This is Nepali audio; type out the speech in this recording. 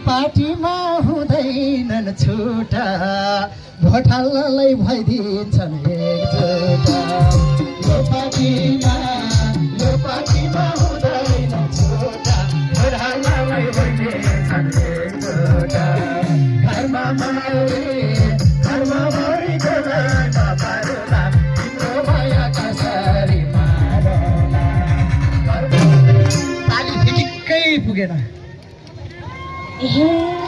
पार्टीमा हुँदैनन् छुटा भोटाललाई भइदिन्छन् एकजुटा यो पार्टीमा हुँदैनन् छुटा भोटाललाई भइदिन्छन् एकजुटा घरमा मरेको घरमा पारुला तिम्रो माया कसरी मारला ताली ठिकै पुगेन ए